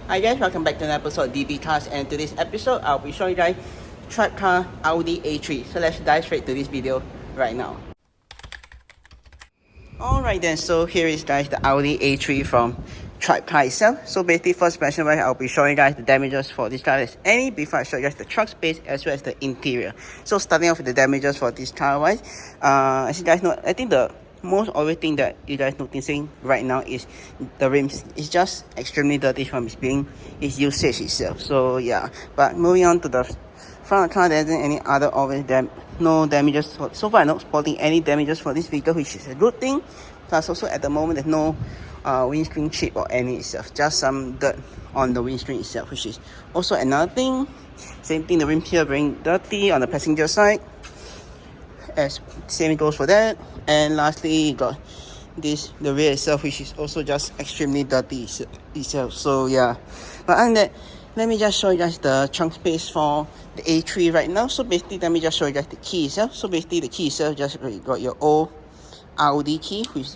Hi guys, welcome back to another episode of DB Cars, and today's episode I'll be showing you guys TribeCar Audi A3. So let's dive straight to this video right now. Alright then, so here is guys the Audi A3 from TribeCar itself. So basically, first mention where I'll be showing you guys the damages for this car as any before I show you guys the trunk space as well as the interior. So starting off with the damages for this car wise, as you guys know, I think the most obvious thing that you guys noticing right now is the rims. It's just extremely dirty from its usage itself. So yeah, but moving on to the front of the car, there isn't any other obvious no damages. So far I'm not spotting any damages for this vehicle, which is a good thing. Plus also at the moment there's no windscreen chip or any itself, just some dirt on the windscreen itself, which is also another thing. Same thing, the rim here very dirty on the passenger side, as same goes for that. And lastly, you got the rear itself, which is also just extremely dirty itself. So yeah, but other than that, let me just show you guys the trunk space for the A3 right now. So basically, let me just show you guys the key itself. So basically, the key itself just got your old Audi key, which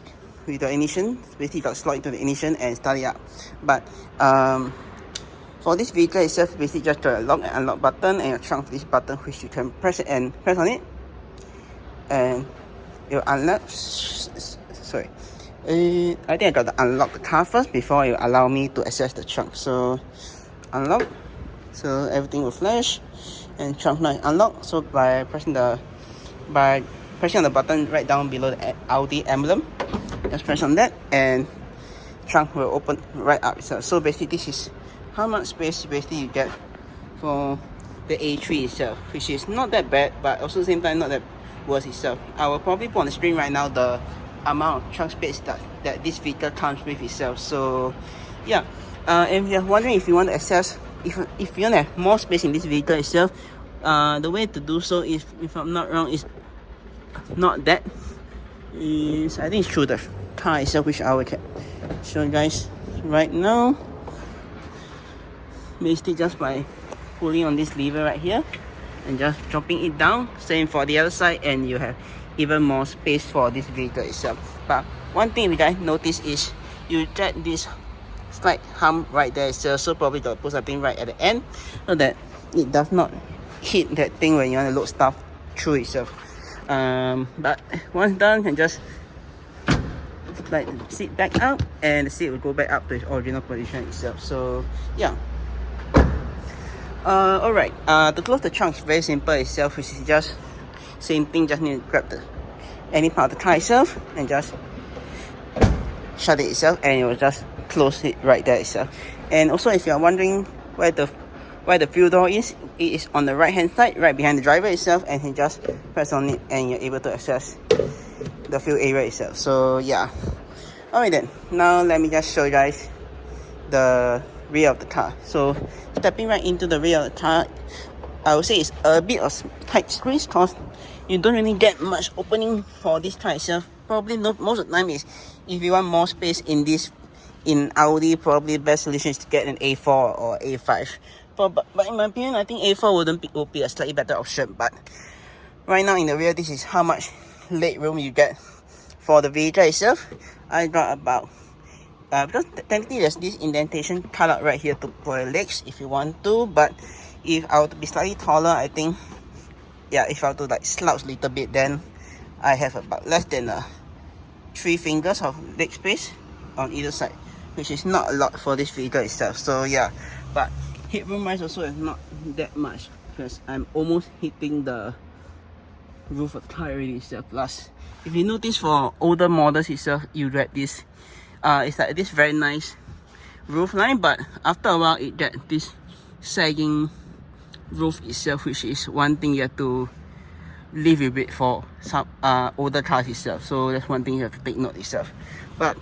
with the ignition, basically got slot into the ignition and start it up. But for this vehicle itself, basically just got a lock and unlock button and a trunk this button, which you can press it and press on it, and it will unlock. Sorry, I think I got to unlock the car first before it will allow me to access the trunk. So unlock, so everything will flash, and trunk now unlock. So by pressing on the button right down below the Audi emblem, just press on that and trunk will open right up itself. So basically this is how much space basically you get for the A3 itself, which is not that bad, but also at the same time not that worse itself. I will probably put on the screen right now the amount of trunk space that this vehicle comes with itself. So yeah, and if you're wondering if you want to access, if you want to have more space in this vehicle itself, the way to do so is, if I'm not wrong, is not that, is I think it's through the car itself, which I will show you guys right now. Basically just by pulling on this lever right here and just dropping it down. Same for the other side, and you have even more space for this vehicle itself. But one thing you guys notice is you get this slight hump right there itself, so probably got to put something right at the end so that it does not hit that thing when you want to load stuff through itself. But once done, you can just like sit back up and the seat will go back up to its original position itself. So yeah. Alright, to close the trunk is very simple itself, which is just same thing, just need to grab any part of the car itself and just shut it itself, and it will just close it right there itself. And also, if you are wondering where the fuel door is, it is on the right hand side, right behind the driver itself, and you just press on it and you're able to access the fuel area itself. So yeah. Alright then, now let me just show you guys the rear of the car. So stepping right into the rear of the car, I would say it's a bit of tight squeeze because you don't really get much opening for this car itself. Probably most of the time is if you want more space in Audi, probably the best solution is to get an A4 or A5. But in my opinion, I think A4 would be a slightly better option. But right now in the rear, this is how much leg room you get for the vehicle itself. I got about because technically there's this indentation cut out right here for your legs if you want to, but if I were to be slightly taller, I think, yeah, if I were to like slouch a little bit, then I have about less than 3 fingers of leg space on either side, which is not a lot for this vehicle itself. So yeah, but headroom wise also is not that much because I'm almost hitting the roof of the car already itself. Plus, if you notice for older models itself, you get this it's like this very nice roof line, but after a while it get this sagging roof itself, which is one thing you have to live with it for some older cars itself. So that's one thing you have to take note itself. But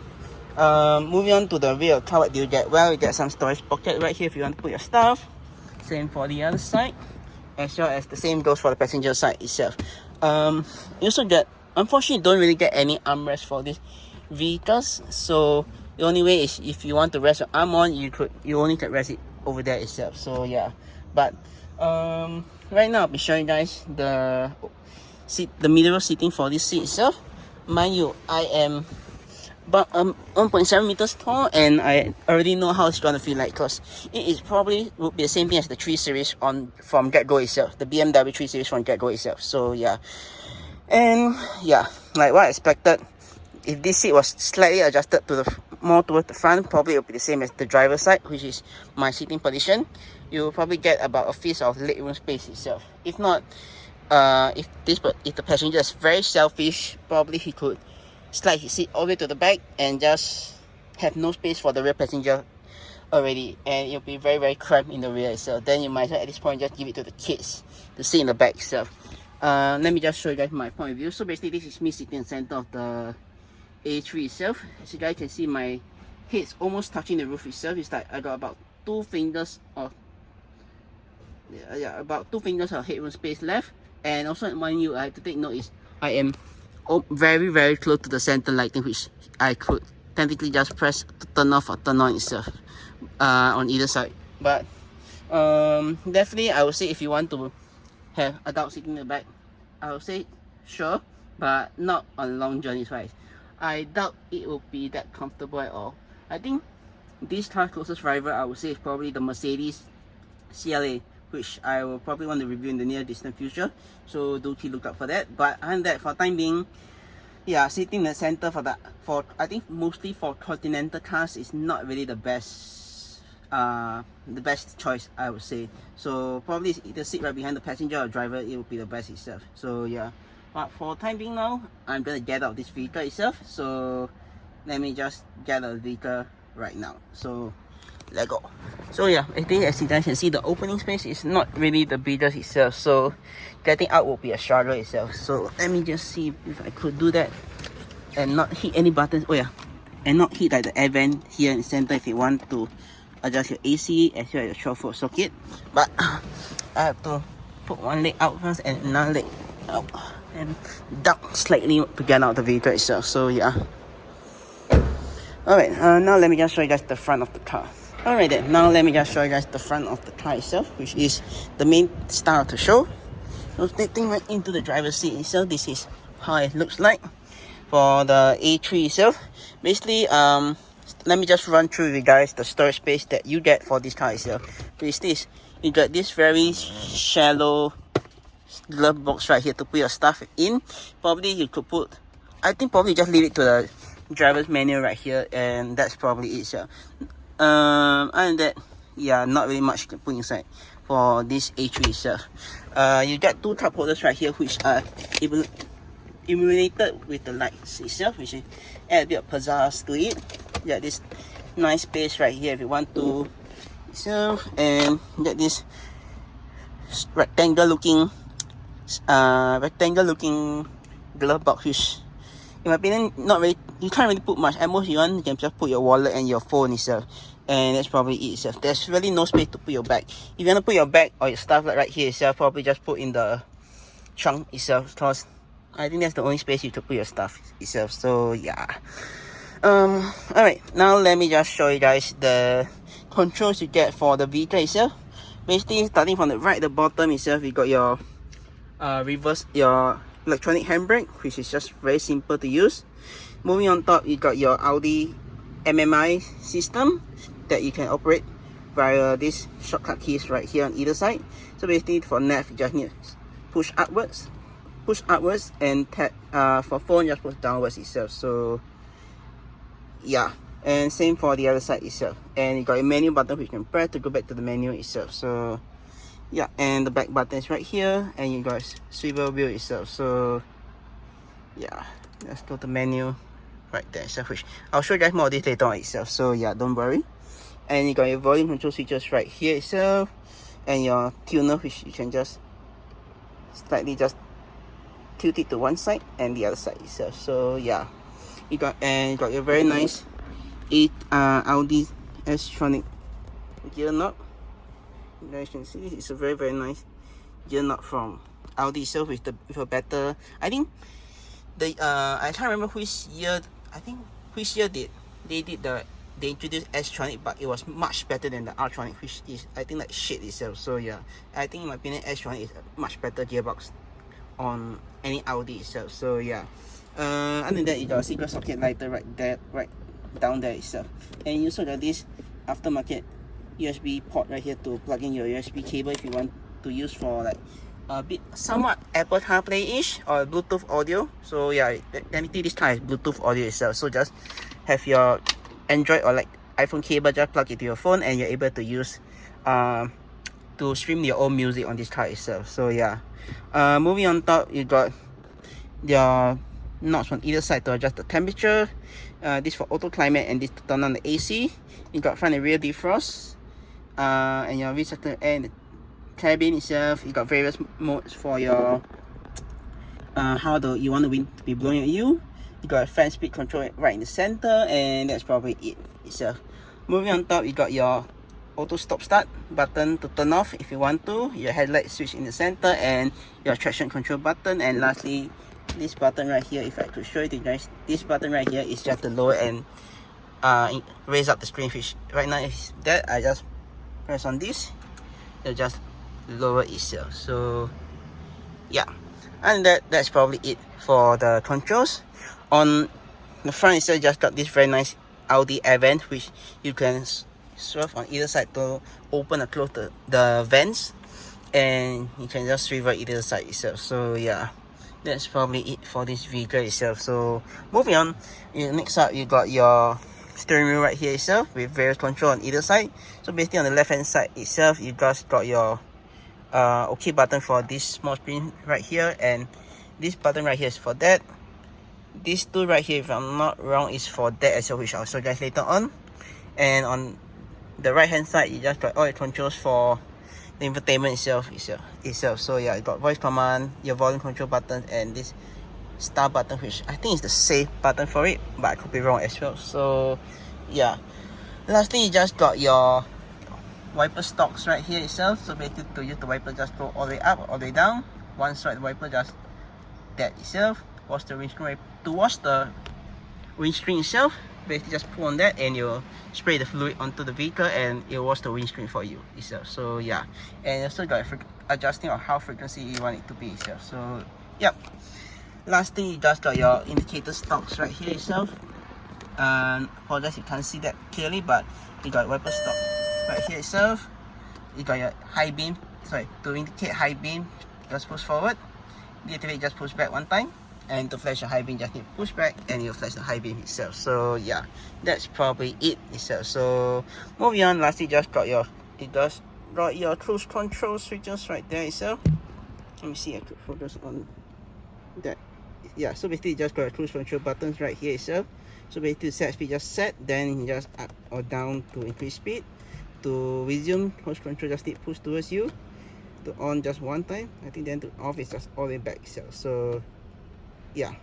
moving on to the rear of the car, what do you get? Well, you get some storage pocket right here if you want to put your stuff. Same for the other side, as well as the same goes for the passenger side itself. You also get, unfortunately, you don't really get any armrest for this vehicles, so the only way is if you want to rest your arm on, you only can rest it over there itself. So yeah, but right now I'll be showing you guys the middle seating for this seat itself. Mind you, I am but 1.7 meters tall, and I already know how it's gonna feel like, because it is probably would be the same thing as the 3 Series from get-go itself, the BMW 3 Series from get-go itself. So yeah, and yeah, like what I expected. If this seat was slightly adjusted to the more towards the front, probably it will be the same as the driver's side, which is my seating position. You will probably get about a fist of legroom space itself. If not, if the passenger is very selfish, probably he could slide his seat all the way to the back and just have no space for the rear passenger already, and it'll be very, very cramped in the rear itself. Then you might as well at this point just give it to the kids to sit in the back itself. Let me just show you guys my point of view. So basically, this is me sitting in the center of the A3 itself. As you guys can see, my head's almost touching the roof itself. It's like I got about 2 fingers of about 2 fingers of headroom space left. And also, mind you, I have to take note is I am very, very close to the center lighting, which I could technically just press to turn off or turn on itself on either side. But definitely, I would say if you want to have adults sitting in the back, I would say sure, but not on long journeys wise. I doubt it will be that comfortable at all. I think this car's closest rival, I would say, is probably the Mercedes CLA, which I will probably want to review in the near distant future. So do keep look out for that. But other than that, for the time being, yeah, sitting in the center for I think mostly for continental cars is not really the best choice, I would say. So probably either sit right behind the passenger or driver, it would be the best itself. So yeah. But for the time being now, I'm gonna get out of this vehicle itself. So let me just get out of the vehicle right now. So let go. So yeah, I think as you guys can see, the opening space is not really the biggest itself. So getting out will be a struggle itself. So let me just see if I could do that and not hit any buttons. Oh yeah, and not hit like the Aveune here in the center if you want to adjust your AC as well as your 12-volt socket. But I have to put one leg out first and another leg out and duck slightly to get out of the vehicle itself. So yeah. Alright, now let me just show you guys the front of the car. Alright then, now let me just show you guys the front of the car itself, which is the main star of the show. So stepping right into the driver's seat itself, this is how it looks like for the A3 itself. Basically, let me just run through with you guys the storage space that you get for this car itself. With this, you got this very shallow glove box right here to put your stuff in. Probably you could put, I think probably just leave it to the driver's manual right here, and that's probably it. So other than that, yeah, not really much to put inside for this A3 itself. You got 2 cup holders right here, which are illuminated with the lights itself, which add a bit of pizzazz to it. You got this nice space right here if you want to itself, and you got this rectangle looking glove box, which in my opinion, not really, you can't really put much. At most you can just put your wallet and your phone itself, and that's probably it itself. There's really no space to put your bag. If you want to put your bag or your stuff like right here itself, probably just put in the trunk itself, because I think that's the only space you to put your stuff itself. So yeah. Alright, now let me just show you guys the controls you get for the vehicle itself. Basically, starting from the right at the bottom itself, you got your your electronic handbrake, which is just very simple to use. Moving on top, you got your Audi MMI system that you can operate via these shortcut keys right here on either side. So basically, for nav, you just need to push upwards, and tap. For phone, just push downwards itself. So yeah, and same for the other side itself. And you got a menu button which you can press to go back to the menu itself. So yeah, and the back button is right here, and you got swivel wheel itself. So yeah, let's go to menu right there itself, which I'll show you guys more of this later on itself. So yeah, don't worry. And you got your volume control switches right here itself, and your tuner, which you can just slightly just tilt it to one side and the other side itself. So yeah, you got your very nice Audi S-tronic gear knob. You guys can see it's a very, very nice gear knob from Audi itself with a better, I think the I can't remember which year, they introduced S-tronic, but it was much better than the R-tronic, which is I think like shit itself. So yeah, I think in my opinion S-tronic is a much better gearbox on any Audi itself. So yeah, Other than that, you got a secret socket lighter right there, right down there itself. And you also got this aftermarket USB port right here to plug in your USB cable if you want to use for like a bit somewhat Apple CarPlay-ish or Bluetooth audio. So yeah, technically this car is Bluetooth audio itself. So just have your Android or like iPhone cable, just plug it to your phone, and you're able to use to stream your own music on this car itself. So yeah, moving on top, you got your knobs on either side to adjust the temperature. This for auto climate and this to turn on the AC. You got front and rear defrost, and your recirculator and the cabin itself. You got various modes for your how you want the wind to be blowing at you. You got a fan speed control right in the center, and that's probably it itself. Moving on top, you got your auto stop start button to turn off if you want to, your headlight switch in the center, and your traction control button. And lastly, this button right here, if I could show it to you guys, this button right here is just to lower and raise up the screen, which right now is that I just press on this, it'll just lower itself. So yeah, and that's probably it for the controls. On the front itself, just got this very nice Audi Aveune, which you can swerve on either side to open or close the vents, and you can just swivel either side itself. So yeah, that's probably it for this vehicle itself. So moving on, next up you got your steering wheel right here itself with various control on either side. So basically on the left hand side itself, you just got your OK button for this small screen right here, and this button right here is for that. These two right here, if I'm not wrong, is for that as well, which I'll show you guys later on. And on the right hand side, you just got all your controls for the infotainment itself. So yeah, you got voice command, your volume control button, and this star button, which I think is the safe button for it, but I could be wrong as well. So yeah, lastly, you just got your wiper stalks right here itself. So basically to use the wiper, just go all the way up, all the way down. One side the wiper, just that itself. Wash the windscreen. To wash the windscreen itself, basically just pull on that and you'll spray the fluid onto the vehicle and it'll wash the windscreen for you itself. So yeah, and also got adjusting of how frequency you want it to be itself. So yep. Lastly, you just got your indicator stalks right here itself. Apologize you can't see that clearly, but you got wiper stock right here itself. You got your high beam, to indicate high beam, just push forward. Deactivate, just push back one time. And to flash the high beam, just need to push back and you'll flash the high beam itself. So yeah, that's probably it itself. So moving on, lastly, just got your cruise control switches right there itself. Let me see, I could focus on that. Yeah, so basically just got your cruise control buttons right here itself. So basically set speed, just set, then just up or down to increase speed. To resume cruise control, just need push towards you. To on, just one time. I think then to off is just all the way back itself. So yeah,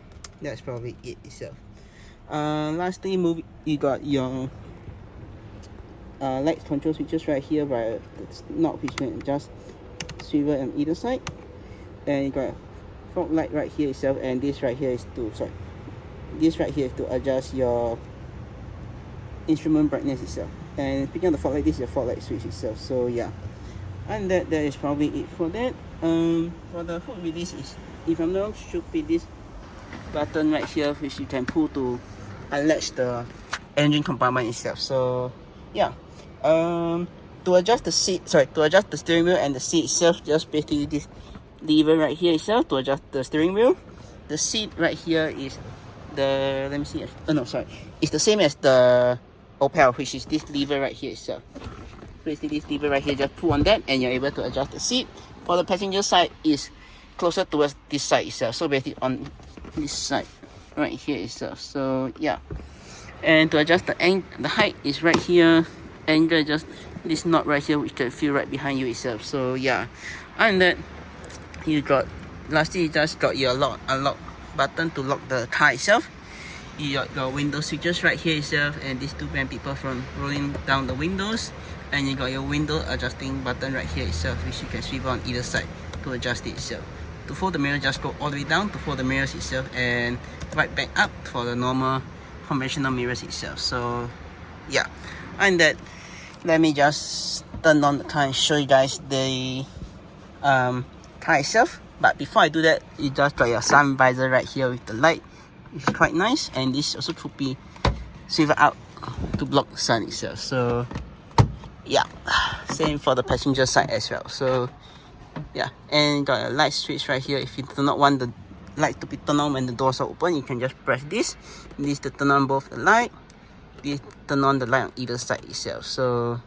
that's probably it itself. Lastly, you got your light control switches right here, but it's not which can just swivel on either side. And you got fog light right here itself, and this right here is this right here is to adjust your instrument brightness itself. And speaking of the fog light, this is your fog light switch itself. So yeah, and that is probably it for that. For the hood release is, if I'm not wrong, should be this button right here, which you can pull to unlatch the engine compartment itself. So yeah, to adjust the steering wheel and the seat itself, just basically this lever right here itself to adjust the steering wheel. The seat right here is the, let me see, it's the same as the Opel, which is this lever right here itself. Basically this lever right here, just pull on that and you're able to adjust the seat. For the passenger side is closer towards this side itself, so basically on this side right here itself. So yeah, and to adjust the height is right here, and just this knot right here, which can feel right behind you itself. So yeah, and that you got, lastly, you just got your unlock button to lock the car itself. You got your window switches right here itself, and these two prevent people from rolling down the windows. And you got your window adjusting button right here itself, which you can swivel on either side to adjust it itself. To fold the mirror, just go all the way down to fold the mirrors itself, and right back up for the normal conventional mirrors itself. So yeah, and that, let me just turn on the car and show you guys the car itself. But before I do that, you just got your sun visor right here with the light It's quite nice, and this also could be swivel out to block the sun itself. So yeah, same for the passenger side as well. So yeah, and got a light switch right here. If you do not want the light to be turned on when the doors are open, you can just press this. This to turn on both the light. This turn on the light on either side itself. So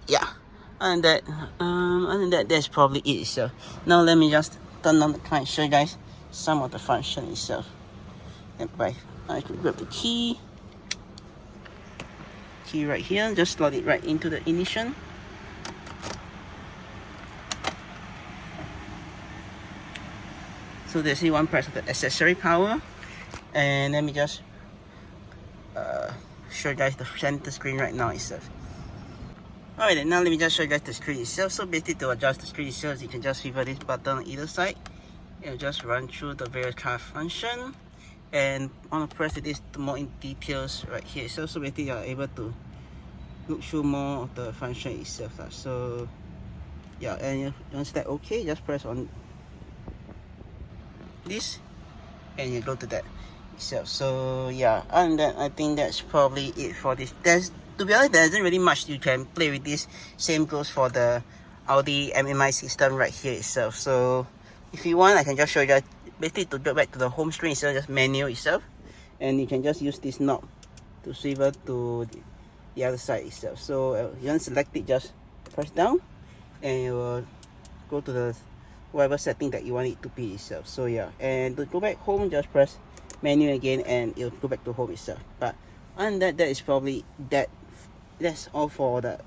yeah, and other than that, that's probably it itself. Now let me just turn on the car and show you guys some of the function itself. And I could grab the key right here, just slot it right into the ignition. So there's one press of the accessory power, and let me just show you guys the center screen right now itself. Alright, then now let me just show you guys the screen itself. So basically, to adjust the screen itself, you can just swivel this button on either side. It'll just run through the various car function, and I want to press this more in details right here. So basically, you're able to look through more of the function itself. So yeah, and once that okay, just press on this, and you go to that itself. So yeah, and then I think that's probably it for this. To be honest, there isn't really much you can play with this. Same goes for the Audi MMI system right here itself. So if you want, I can just show you guys. Basically, to go back to the home screen itself, just menu itself, and you can just use this knob to swivel to the other side itself. So you want to select it, just press down, and it will go to the whatever setting that you want it to be itself. So yeah, and to go back home, just press menu again, and it'll go back to home itself. But other than that is probably that's all for the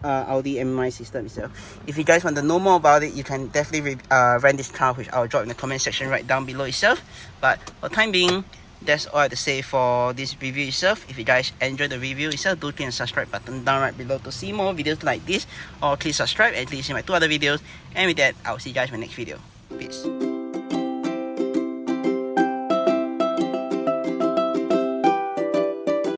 Audi MMI system itself. If you guys want to know more about it, you can definitely rent this car, which I'll drop in the comment section right down below itself. But for the time being, that's all I have to say for this review itself. If you guys enjoyed the review itself, do click the subscribe button down right below to see more videos like this, or click subscribe and click see my 2 other videos. And with that, I'll see you guys in my next video. Peace.